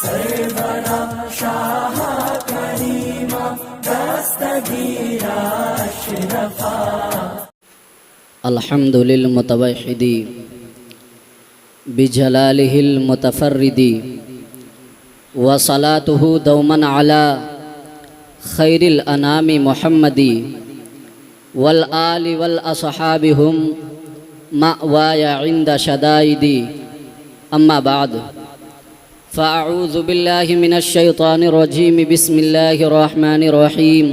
سرورا شاہ کریما دستگیرا اشرفا الحمد للمتوحد بجلالہ المتفرد وصلاته دوما على خیر الانام محمد والآل والاصحاب هم مأواي عند شدائدی اما بعد فاعوذ باللہ من الشیطان الرجیم بسم اللہ الرحمن الرحیم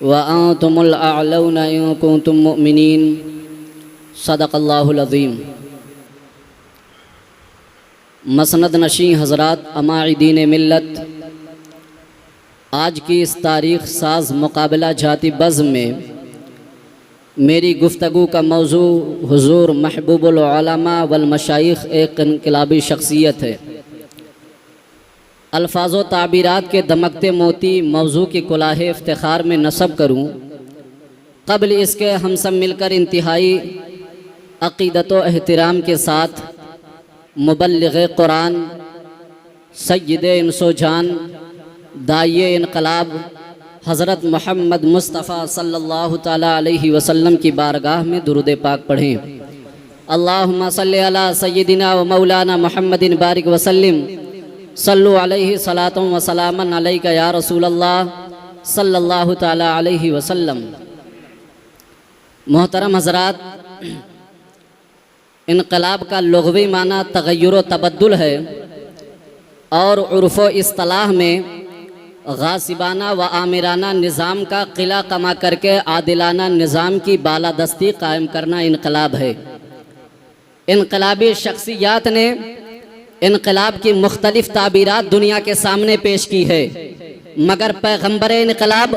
وَأَنْتُمُ الْأَعْلَوْنَ إِن كُنتُم مُؤْمِنِينَ صدق اللہ العظیم۔ مسند نشین حضرات، اماعدین ملت، آج کی اس تاریخ ساز مقابلہ جاتی بزم میں میری گفتگو کا موضوع حضور محبوب العلماء والمشائخ ایک انقلابی شخصیت ہے۔ الفاظ و تعبیرات کے دمکتے موتی موضوع کی کلاہ افتخار میں نصب کروں، قبل اس کے ہم سب مل کر انتہائی عقیدت و احترام کے ساتھ مبلغ قرآن، سید انس و جان، داعی انقلاب حضرت محمد مصطفیٰ صلی اللہ تعالیٰ علیہ وسلم کی بارگاہ میں درود پاک پڑھیں۔ اللہم صلی علی سیدنا و مولانا محمد بارک وسلم، صلو علیہ صلاۃ و سلام علیک یا رسول اللہ صلی اللہ تعالیٰ علیہ وسلم۔ محترم حضرات، انقلاب کا لغوی معنی تغیر و تبدل ہے، اور عرف و اصطلاح میں غاصبانہ و آمرانہ نظام کا قلعہ کما کر کے عادلانہ نظام کی بالادستی قائم کرنا انقلاب ہے۔ انقلابی شخصیات نے انقلاب کی مختلف تعبیرات دنیا کے سامنے پیش کی ہے، مگر پیغمبر انقلاب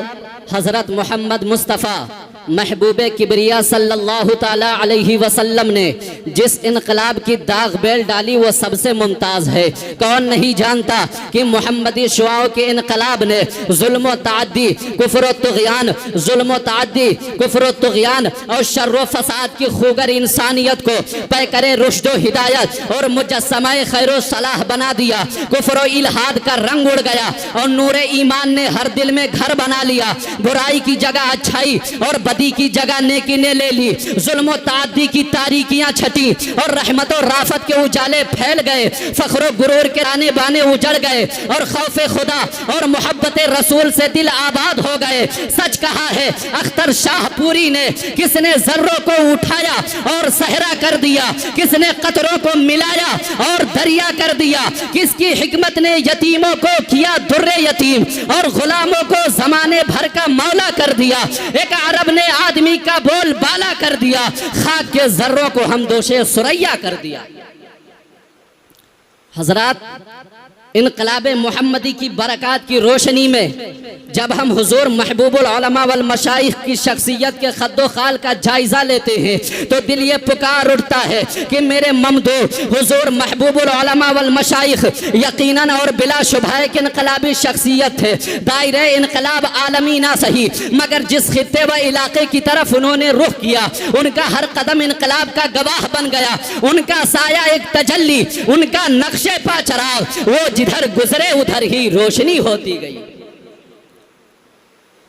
حضرت محمد مصطفیٰ محبوب کبریا صلی اللہ تعالیٰ علیہ وسلم نے جس انقلاب کی داغ بیل ڈالی وہ سب سے ممتاز ہے۔ کون نہیں جانتا کہ محمدی شعاعوں کے انقلاب نے ظلم و تعدی، کفر و طغیان، ظلم و تعدی، کفر و طغیان اور شر و فساد کی خوگر انسانیت کو پیکر رشد و ہدایت اور مجسمہ خیر و صلاح بنا دیا۔ کفر و الحاد کا رنگ اڑ گیا اور نور ایمان نے ہر دل میں گھر بنا لیا۔ برائی کی جگہ اچھائی اور بدی کی جگہ نیکی نے لے لی۔ ظلم و تعدی کی تاریکیاں چھٹی اور رحمت و رافت کے اجالے پھیل گئے۔ فخر و غرور کے رانے بانے اجڑ گئے اور خوف خدا اور محبت رسول سے دل آباد ہو گئے۔ سچ کہا ہے اختر شاہ پوری نے، کس نے ذروں کو اٹھایا اور صحرا کر دیا، کس نے قطروں کو ملایا اور دریا کر دیا، کس کی حکمت نے یتیموں کو کیا در یتیم اور غلاموں کو زمانے بھر کا مولا کر دیا۔ ایک عرب نے آدمی کا بول بالا کر دیا، خاک کے ذروں کو ہم دوشے سریا کر دیا۔ حضرات، انقلاب محمدی کی برکات کی روشنی میں جب ہم حضور محبوب العلماء والمشائخ کی شخصیت کے خد و خال کا جائزہ لیتے ہیں تو دل یہ پکار اٹھتا ہے کہ میرے ممدو حضور محبوب العلماء والمشائخ یقیناً اور بلا شبہ ایک انقلابی شخصیت ہے۔ دائرہ انقلاب عالمی نہ سہی، مگر جس خطے و علاقے کی طرف انہوں نے رخ کیا ان کا ہر قدم انقلاب کا گواہ بن گیا۔ ان کا سایہ ایک تجلی، ان کا نقش پا چراغ، وہ جدھر گزرے ادھر ہی روشنی ہوتی گئی۔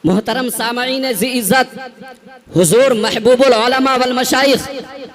محترم سامعین ذی عزت، حضور محبوب العلماء والمشائخ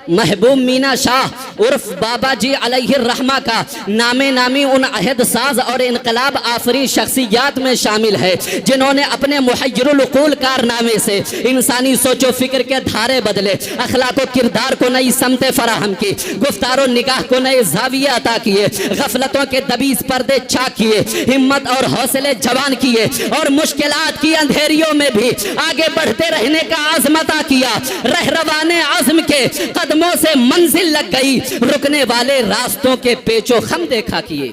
محبوب مینا شاہ عرف بابا جی علیہ الرحمہ کا نام نامی ان عہد ساز اور انقلاب آفری شخصیات میں شامل ہے جنہوں نے اپنے محیر العقول کارنامے سے انسانی سوچ و فکر کے دھارے بدلے، اخلاق و کردار کو نئی سمتیں فراہم کی، گفتار و نگاہ کو نئے زاویے عطا کیے، غفلتوں کے دبیز پردے چاک کیے، ہمت اور حوصلے جوان کیے اور مشکلات کی اندھیریوں میں بھی آگے بڑھتے رہنے کا عزم عطا کیا۔ رہروان عزم کے قدموں سے منزل لگ گئی، رکنے والے راستوں کے پیچ و خم دیکھا کیے،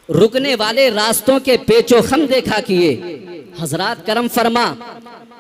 رکنے والے راستوں کے پیچ و خم دیکھا کیے۔ حضرات کرم فرما،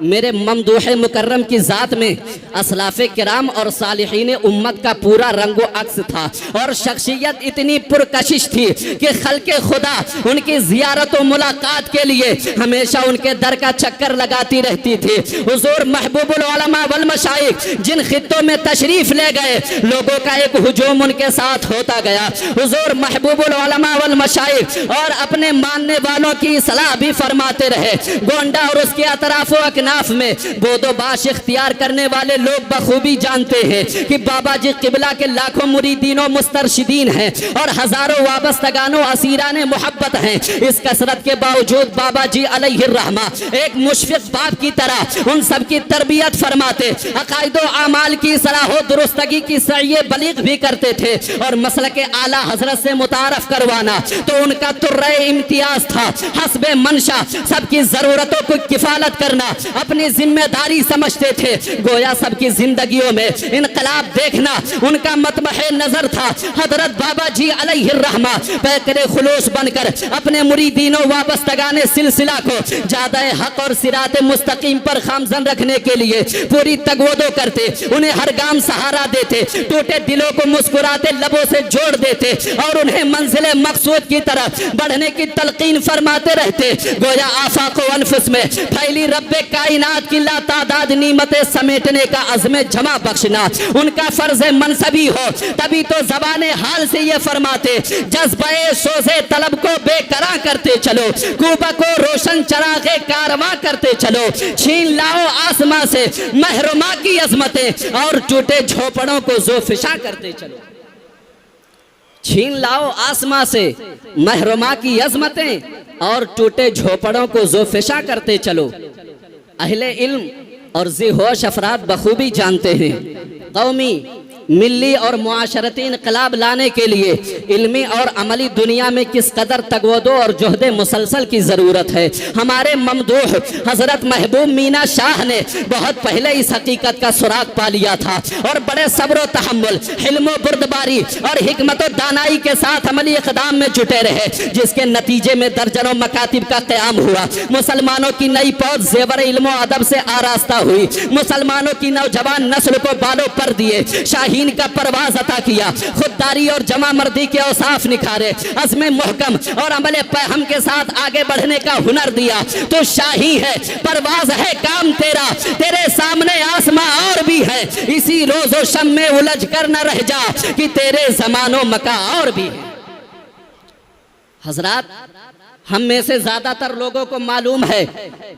میرے ممدوح مکرم کی ذات میں اسلاف کرام اور صالحین امت کا پورا رنگ و عکس تھا، اور شخصیت اتنی پرکشش تھی کہ خلق خدا ان کی زیارت و ملاقات کے لیے ہمیشہ ان کے در کا چکر لگاتی رہتی تھی۔ حضور محبوب العلماء والمشائخ جن خطوں میں تشریف لے گئے، لوگوں کا ایک ہجوم ان کے ساتھ ہوتا گیا۔ حضور محبوب العلماء والمشائخ اور اپنے ماننے والوں کی اصلاح بھی فرماتے رہے۔ گونڈا اور اس کے اطراف و اکناف میں بود و باش اختیار کرنے والے لوگ بخوبی جانتے ہیں کہ بابا جی قبلہ کے لاکھوں مریدین و مسترشدین ہیں اور ہزاروں وابستگان و اسیران محبت ہیں۔ اس کثرت کے باوجود بابا جی علیہ الرحمہ ایک مشفق باپ کی طرح ان سب کی تربیت فرماتے، عقائد و اعمال کی اصلاح و درستگی کی سعی بلیغ بھی کرتے تھے، اور مسلک اعلیٰ حضرت سے متعارف کروانا تو ان کا ترہ امتیاز تھا۔ حسب منشا سب کی ضرورتوں کو کفالت کرنا اپنی ذمہ داری سمجھتے تھے، گویا سب کی زندگیوں میں انقلاب دیکھنا ان کا مطمح نظر تھا۔ حضرت بابا جی علیہ الرحمہ پیکر خلوص بن کر اپنے مریدین و وابستگان سلسلہ کو جادہ حق اور صراط مستقیم پر خامزن رکھنے کے لیے پوری تگودو کرتے، انہیں ہر گام سہارا دیتے، ٹوٹے دلوں کو مسکراتے لبوں سے جوڑ دیتے اور انہیں منزل مقصود کی طرف بڑھنے کی تلقین فرماتے رہتے۔ گویا آفاق و انفس میں پھیلی رب کائنات کی لا تعداد نعمتیں سمیٹنے کا عزم جمع بخشنا ان کا فرض منصبی ہو، تبھی تو زبان حال سے یہ فرماتے، جذبہ سوز طلب کو بے قرار کرتے چلو، کوبہ کو روشن چراغ کارواں کرتے چلو، چھین لاؤ آسماں سے محرمہ کی عظمتیں اور ٹوٹے جھوپڑوں کو زوفشاں کرتے چلو۔ چھین لاؤ آسماں سے محرمہ کی عظمتیں اور ٹوٹے جھوپڑوں کو زوفشاں کرتے چلو۔ اہل علم اور ذی ہوش افراد بخوبی جانتے ہیں قومی، ملی اور معاشرتی انقلاب لانے کے لیے علمی اور عملی دنیا میں کس قدر تگودو اور جہد مسلسل کی ضرورت ہے۔ ہمارے ممدوح حضرت محبوب مینا شاہ نے بہت پہلے اس حقیقت کا سراغ پا لیا تھا اور بڑے صبر و تحمل، حلم و بردباری اور حکمت و دانائی کے ساتھ عملی اقدام میں جٹے رہے، جس کے نتیجے میں درجنوں مکاتب کا قیام ہوا۔ مسلمانوں کی نئی پود زیور علم و ادب سے آراستہ ہوئی، مسلمانوں کی نوجوان نسل کو بالوں پر دیے، شاہین کا پرواز عطا کیا، خودداری اور جمع مردی کے اوصاف نکھارے، عزم محکم اور عمل پیہم کے ساتھ آگے بڑھنے کا ہنر دیا۔ تو شاہی ہے، پرواز ہے کام تیرا، تیرے سامنے آسماں اور بھی ہے، اسی روز و شم میں الجھ کر نہ رہ جا کہ تیرے زمان و مکان اور بھی ہے۔ حضرات، ہم میں سے زیادہ تر لوگوں کو معلوم ہے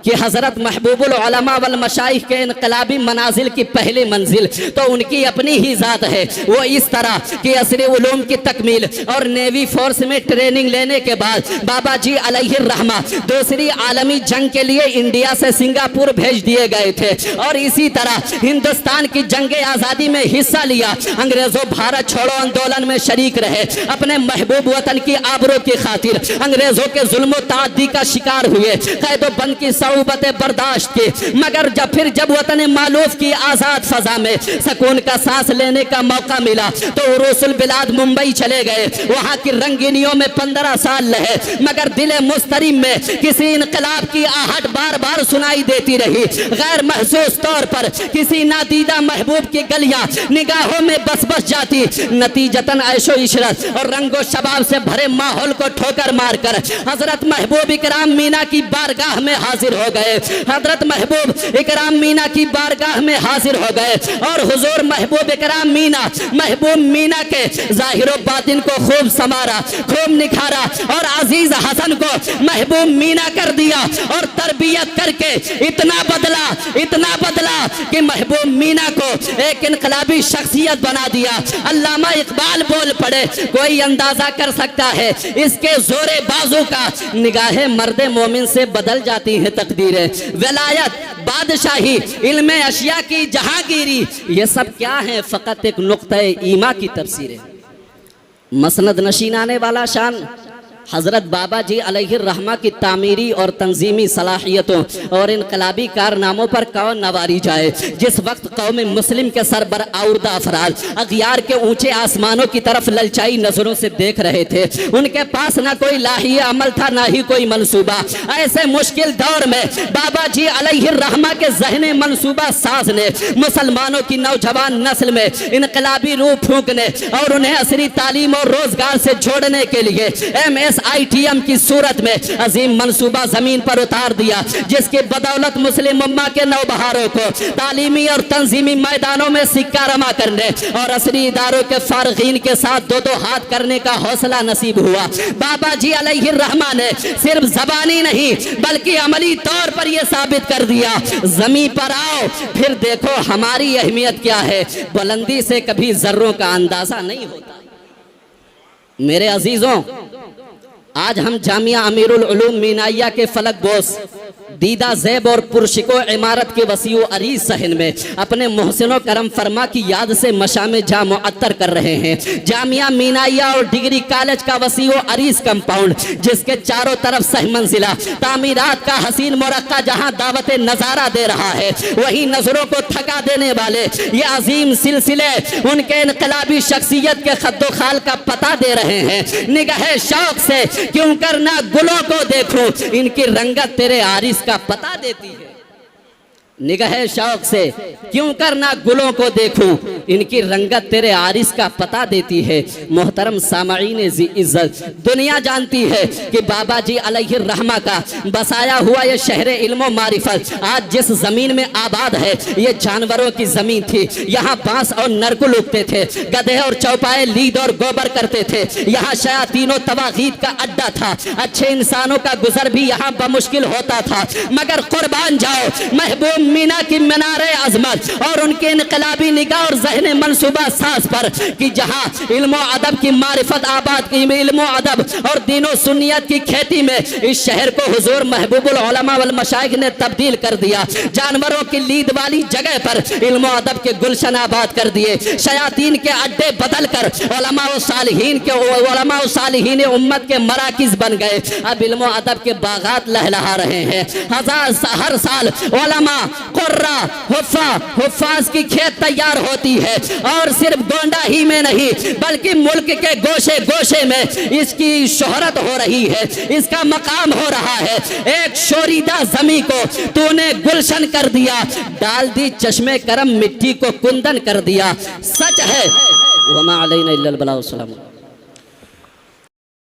کہ حضرت محبوب العلماء والمشائخ کے انقلابی منازل کی پہلی منزل تو ان کی اپنی ہی ذات ہے۔ وہ اس طرح کہ عصری علوم کی تکمیل اور نیوی فورس میں ٹریننگ لینے کے بعد بابا جی علیہ الرحمہ دوسری عالمی جنگ کے لیے انڈیا سے سنگاپور بھیج دیے گئے تھے، اور اسی طرح ہندوستان کی جنگ آزادی میں حصہ لیا، انگریزوں بھارت چھوڑو آندولن میں شریک رہے، اپنے محبوب وطن کی آبرو کی خاطر انگریزوں کے ظلم و تعدی کا شکار ہوئے، قید و بند کی صعوبتیں برداشت کی، مگر جب وطن مالوف کی آزاد فضا میں سکون کا سانس لینے کا موقع ملا تو عروس البلاد ممبئی چلے گئے۔ وہاں کی رنگینیوں میں 15 سال رہے، مگر دل مستریم میں کسی انقلاب کی آہٹ بار بار سنائی دیتی رہی۔ غیر محسوس طور پر کسی نادیدہ محبوب کی گلیاں نگاہوں میں بس جاتی، نتیجتاً عیش و عشرت اور رنگ و شباب سے بھرے ماحول کو ٹھوکر مار کر حضرت محبوب اکرام مینا کی بارگاہ میں حاضر ہو گئے۔ حضرت محبوب اکرام مینا کی بارگاہ میں حاضر ہو گئے اور حضور محبوب اکرام مینا کے ظاہر و باطن کو خوب سنوارا، خوب نکھارا اور عزیز حسن کو محبوب مینا کر دیا، اور تربیت کر کے اتنا بدلا کہ محبوب مینا کو ایک انقلابی شخصیت بنا دیا۔ علامہ اقبال بول پڑے، کوئی اندازہ کر سکتا ہے اس کے زور بازو کا، نگاہ مرد مومن سے بدل جاتی ہے تقدیریں، ولایت، بادشاہی، علم اشیاء کی جہانگیری، یہ سب کیا ہے؟ فقط ایک نقطہ ایما کی تفسیر ہے۔ مسند نشین آنے والا شان حضرت بابا جی علیہ الرحمہ کی تعمیری اور تنظیمی صلاحیتوں اور انقلابی کارناموں پر کون نواری جائے؟ جس وقت قوم مسلم کے سربر آوردہ افراد اغیار کے اونچے آسمانوں کی طرف للچائی نظروں سے دیکھ رہے تھے، ان کے پاس نہ کوئی لاہی عمل تھا نہ ہی کوئی منصوبہ، ایسے مشکل دور میں بابا جی علیہ الرحمہ کے ذہن منصوبہ ساز نے مسلمانوں کی نوجوان نسل میں انقلابی روح پھونکنے اور انہیں عصری تعلیم اور روزگار سے جوڑنے کے لیے MSITM کی صورت میں عظیم منصوبہ زمین پر اتار دیا، جس کی بدولت مسلم امہ کے نوبہاروں کو تعلیمی اور تنظیمی میدانوں میں سکہ رما کرنے اور عصری اداروں کے فارغین کے ساتھ دو دو ہاتھ کرنے کا حوصلہ نصیب ہوا۔ بابا جی علیہ الرحمہ نے صرف زبانی نہیں بلکہ عملی طور پر یہ ثابت کر دیا، زمین پر آؤ پھر دیکھو ہماری اہمیت کیا ہے، بلندی سے کبھی ذروں کا اندازہ نہیں ہوتا۔ میرے عزیزوں، آج ہم جامعہ امیر العلوم مینائیہ کے فلک بوس دیدہ زیب اور پرشکو عمارت کے وسیع و عریض صحن میں اپنے محسن و کرم فرما کی یاد سے مشام جاں معطر کر رہے ہیں۔ جامعہ مینائیہ اور ڈگری کالج کا وسیع و عریض کمپاؤنڈ جس کے چاروں طرف سہ منزلہ تعمیرات کا حسین مرقع جہاں دعوت نظارہ دے رہا ہے، وہی نظروں کو تھکا دینے والے یہ عظیم سلسلے ان کے انقلابی شخصیت کے خد و خال کا پتہ دے رہے ہیں۔ نگاہ شوق سے کیوں کرنا گلوں کو دیکھوں، ان کی رنگت تیرے عارض کا پتہ دیتی ہے۔ نگاہ شوق سے کیوں کرنا گلوں کو دیکھوں، ان کی رنگت تیرے عارض کا پتہ دیتی ہے۔ محترم سامعین ذی عزت، دنیا جانتی ہے کہ بابا جی علیہ الرحمہ کا بسایا ہوا یہ شہر علم و معرفت آج جس زمین میں آباد ہے یہ جانوروں کی زمین تھی۔ یہاں بانس اور نرگل اگتے تھے، گدھے اور چوپائے لید اور گوبر کرتے تھے، یہاں شیاطین و طواغیت کا اڈا تھا، اچھے انسانوں کا گزر بھی یہاں بمشکل ہوتا تھا۔ مگر قربان جاؤ محبوب مینا کی منار عظمت اور ان کے انقلابی نگاہ اور ذہن منصوبہ ساز پر کہ جہاں علم و ادب کی معرفت آباد کی، علم و ادب اور دین و سنیت کی کھیتی میں اس شہر کو حضور محبوب العلماء والمشائخ نے تبدیل کر دیا۔ جانوروں کی لید والی جگہ پر علم و ادب کے گلشن آباد کر دیے، شیاطین کے اڈے بدل کر علماء و صالحین امت کے مراکز بن گئے۔ اب علم و ادب کے باغات لہلہا رہے ہیں، ہر سال علماء، قرہ، حفاظ کی کھیت تیار ہوتی ہے، اور صرف گونڈہ ہی میں نہیں بلکہ ملک کے گوشے گوشے میں اس کی شہرت ہو رہی ہے، اس کا مقام ہو رہا ہے۔ ایک شوریدہ زمین کو تو نے گلشن کر دیا، ڈال دی چشمے کرم مٹی کو کندن کر دیا۔ سچ ہے وما علینا الا البلاغ۔ السلام علیکم۔